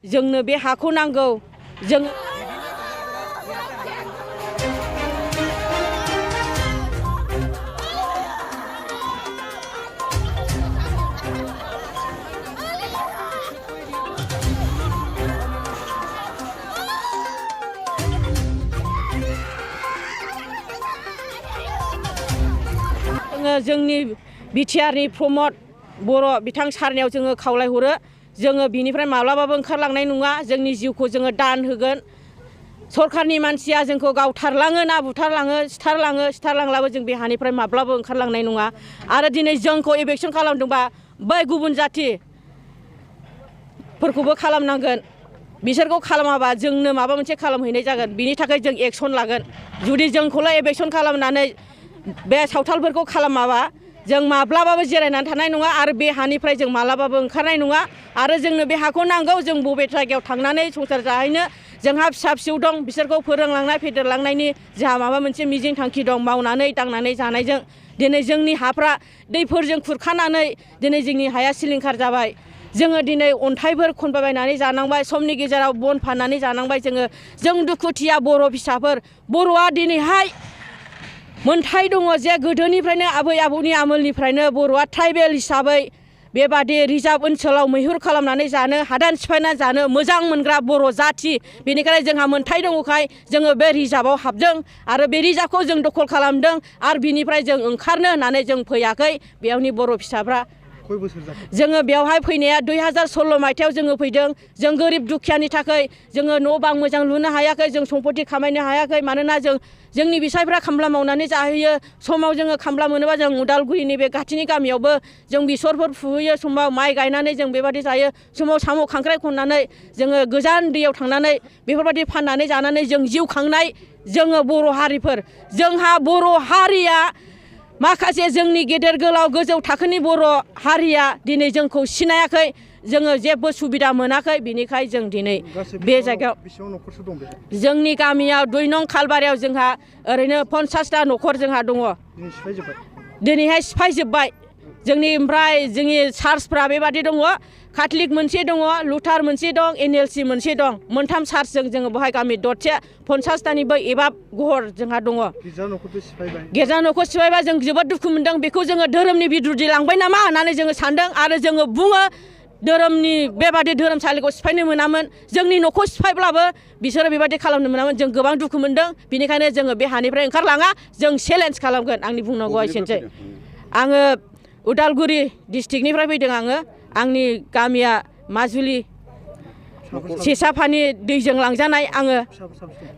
जोंनो बे हाखौ नांगौ जों जोंनि बिटिआरनि प्रमद बर' बिथां सारनियाव जोङो खावलायहरो जोङो बिनिफ्राय माब्लाबाबो ओंखारलांनाय नङा जोंनि जिउखौ जोङो दान होगोन सरखारनि मानसिया जोंखौ गावथारलाङो ना बुथारलाङो सिथारलांब्लाबो जों बे हानिफ्राय माब्लाबाबो ओंखारलांनाय नङा आरो दिनै जोंखौ इभेकसन खालामदोंबा बै गुबुन जाथिफोरखौबो खालामनांगोन बिसोरखौ खालामाबा जोंनो माबा मोनसे खालामहैनाय जागोन बिनि थाखाय जों एक्सन लागोन जुदि जोंखौल' इभेकसन खालामनानै बे सावथालफोरखौ खालामाबा जों माब्लाबाबो जिरायनानै थानाय नङा आरो बे हानिफ्राय जों माब्लाबाबो ओंखारनाय नङा आरो जोंनो बे हाखौ नांगौ जों बबे जायगायाव थांनानै संसार जाहैनो जोंहा फिसा फिसौ दं बिसोरखौ फोरोंलांनाय फेदेरलांनायनि जोंहा माबा मोनसे मिजिं थांखि दं मावनानै दांनानै जानायजों दिनै जोंनि हाफ्रा दैफोरजों खुरखानानै दिनै जोंनि हाया सिलिंखार जाबाय जोङो दिनै अन्थाइफोर खनबायबायनानै जानांबाय समनि गेजेराव बन फाननानै जानांबाय जों दुखुथिया बर' फिसाफोर बर'आ दिनैहाय मोनथाय दङ जे गोदोनिफ्रायनो आबै आबौनि आमोलनिफ्रायनो बर'आ ट्राइबेल हिसाबै बेबादि रिजार्भ ओनसोलाव मैहुर खालामनानै जानो हादान सिफायनानै जानो मोजां मोनग्रा बर' जाथि बेनिखायनो जोंहा मोनथाय दङखाय जोङो बे रिजार्भआव हाबदों आरो बे रिजार्भखौ जों दखल खालामदों आरो बिनिफ्राय जों ओंखारनो होननानै जों फैयाखै बेयावनि बर' फिसाफ्रा जोङो बेवहाय फैनाया 2016 मायथाइयाव जोङो फैदों जों गोरिब दुखियानि थाखाय जोङो न' बां मोजां लुनो हायाखै जों सम्पति खामायनो हायाखै मानोना जोंनि बिसायफ्रा खामला मावनानै जाहैयो समाव जोङो खामला मोनोबा जों उदालगुरिनि बे खाथिनि गामियावबो जों बेसरफोर फुहैयो समाव माइ गायनानै जों बेबादि जायो समाव साम' खांख्राइ खननानै जोङो गोजान दैयाव थांनानै बेफोरबायदि फाननानै जानानै जों जिउ खांनाय जोङो बर' हारिफोर जोंहा बर' हारिया माखासे जोंनि गेदेर गोलाव गोजौ थाखोनि बर' हारिया दिनै जोंखौ सिनायाखै जोङो जेबो सुबिदा मोनाखै बिनिखाय जों दिनै बे जायगायाव जोंनि गामियाव 2 नं खालबारियाव जोंहा ओरैनो 50टा न'खर जोंहा दङ दिनैहाय सिफायजोब्बाय ओमफ्राय जोंनि चार्चफ्रा बेबादि दङ काथलिक मोनसे दङ लुथार मोनसे दं NLC मोनसे दं मोनथाम चार्चजों जोङो बेवहाय गामि दरसे 50टानिबो एबाब गहर जोंहा दङ गिर्जा न'खौ सिफायबा जों जोबोद दुखु मोनदों बेखौ जोङो धोरोमनि बिद्रुथि लांबाय नामा होननानै जोङो सानदों आरो जोङो बुङो धोरोमनि बेबादि धोरोमसालिखौ सिफायनो मोनामोन जोंनि न'खौ सिफायब्लाबो बिसोरो बेबादि खालामनो मोनामोन जों गोबां दुखु मोनदों बिनिखायनो जोङो बे हानिफ्राय ओंखारलाङा जों चेलेन्ज खालामगोन आंनि बुंनांगौआ एसेनोसै आङो उदालगुरि डिस्ट्रिक्टनिफ्राय फैदों आंनि गामिया माजुलि सेसाफानि दैजों लांजानाय आङो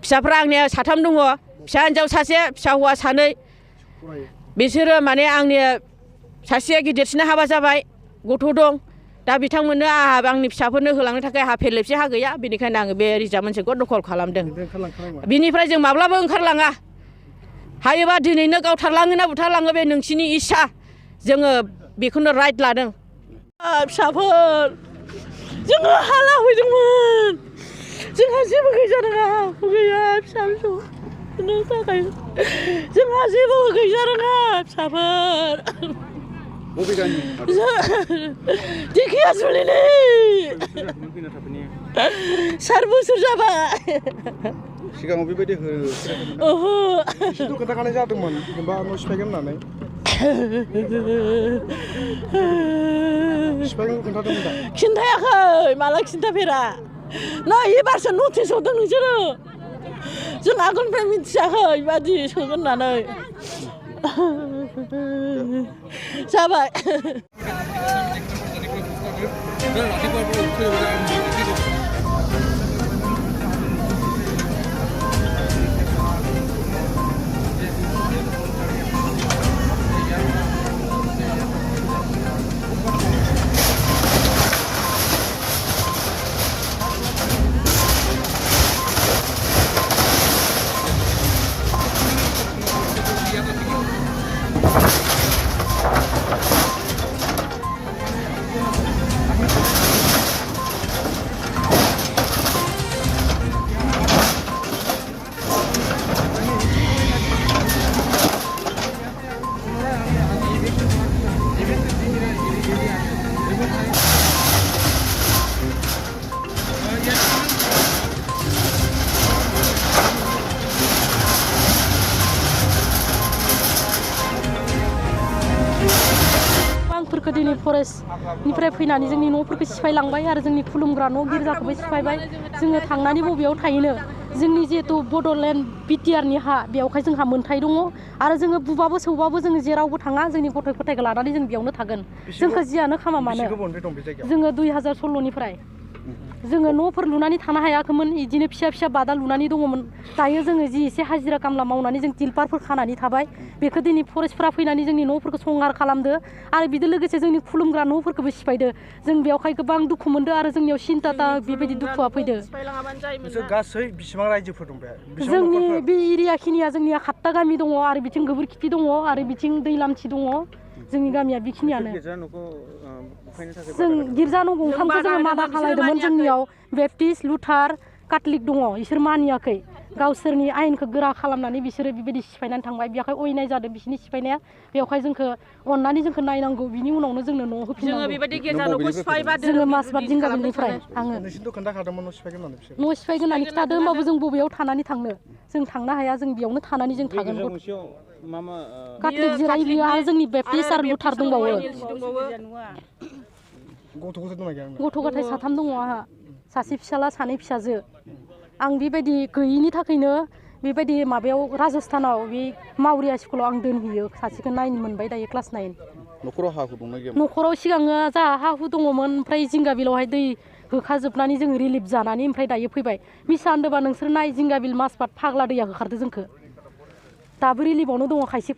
फिसाफ्रा आंनिया 3 दङ फिसा हिन्जाव सासे फिसा हौवा 2 बिसोरो माने आंनि सासेया गिदिरसिना हाबा जाबाय गथ' दं दा बिथांमोननो आंनि फिसाफोरनो होलांनो थाखाय हा फेरलेबसे हा गैया बेनिखायनो आङो बे रिजार्भ ओनसोलखौ दखल खालामदों बिनिफ्राय जों माब्लाबो ओंखारलाङा हायोबा दिनैनो गावथारलाङो ना बुथारलाङो बे नोंसिनि इस्सा जोङो बेखौनो राइट लादों फिसाफोर जोङो हाला फैदोंमोन जोंहा जेबो गैजारोङा गैया फिसा फिसौनो थाखाय जोंहा जेबो गैजारोङा फिसाफोर दिखिया जुलिनि 4 बोसोर जाबाय सिगाङाव बेबायदि ओहो खोन्थाखानाय जादोंमोन जेनेबा न' सिफायगोन होननानै खिन्थायाखै माला खिन्थाफेरा नै एबारसो नटिस हरदों नोंसोरो जों आगोलनिफ्राय मिथियाखै बादि सोगोन होननानै जाबाय जोंनि फरेस्टनिफ्राय फैनानै जोंनि न'फोरखौ सिफायलांबाय आरो जोंनि खुलुमग्रा न' गिर्जाखौबो सिफायबाय जोङो थांनानै बबेयाव थाहैनो जोंनि जिहेतु बड'लेण्ड बिटिआरनि हा बेवहाय जोंहा मोन्थाय दङ आरो जोङो बुबाबो सौबाबो जोङो जेरावबो थाङा जोंनि गथ' गथायखौ लानानै जों बेयावनो थागोन जोंखौ जियानो खामा मानो जोङो 2016निफ्राय जोङो न'फोर लुनानै थानो हायाखैमोन इदिनो फिसा बादा लुनानै दङमोन दायो जोङो जि एसे हाजिरा खामला मावनानै जों तिलपारफोर खानानै थाबाय बेखौ दिनै फरेस्टफ्रा फैनानै जोंनि न'फोरखौ संहार खालामदो आरो बिजों लोगोसे जोंनि खुलुमग्रा न'फोरखौबो सिफायदो जों बेवहाय गोबां दुखु मोनदो आरो जोंनियाव सिन्ता बेबायदि दुखुआ फैदो गासै बेसेबां रायजोफोर दं बे जोंनि बे एरिया खिनिया जोंनिया 7टा गामि दङ आरो बिथिं गोबोरखिथि दङ आरो बिथिं दैलामथि दङ जोंनि गामिया बेखिनियानो जों गिर्जा न' गंथामखौ जोङो मादा खालायदोंमोन जोंनियाव बेप्टिस्ट लुथार काथलिक दङ इसोर मानियाखै गावसोरनि आयेनखौ गोरा खालामनानै बिसोरो बेबायदि सिफायनानै थांबाय बेवहाय अयनाय जादों बिसोरनि सिफायनाया बेवहाय जोंखौ अननानै जोंखौ नायनांगौ बिनि उनावनो जोंनो न' होफिननांगौ जोङो मासबाद दिंगाबिलनिफ्राय आङो न' सिफायगोन होननानै खिथादों होमबाबो जों बबेयाव थानानै थांनो जों थांनो हाया जों बेयावनो थानानै जों थागोन काथलिक जिराय बियो आरो जोंनि बेप्टिस्ट आरो लुथार दंबावो गथ' गथाय 3 दङ आंहा सासे फिसाला 2 फिसाजो आं बेबायदि गैयिनि थाखायनो बेबायदि माबायाव राजस्थानाव बे मावरिया स्कुलाव आं दोनहैयो सासेखौ 9 मोनबाय दायो क्लास 9 न'खराव हा हु दंना गैया न'खराव सिगाङो जोंहा हा हु दङमोन ओमफ्राय जिंगाबिलावहाय दै होखाजोबनानै जों रिलिफ जानानै ओमफ्राय दायो फैबाय मिसा होनदोंबा नोंसोर नाय जिंगाबिल मासबाद फाग्ला दैया होखारदो जोंखौ दाबो रिलिफावनो दङ खायसे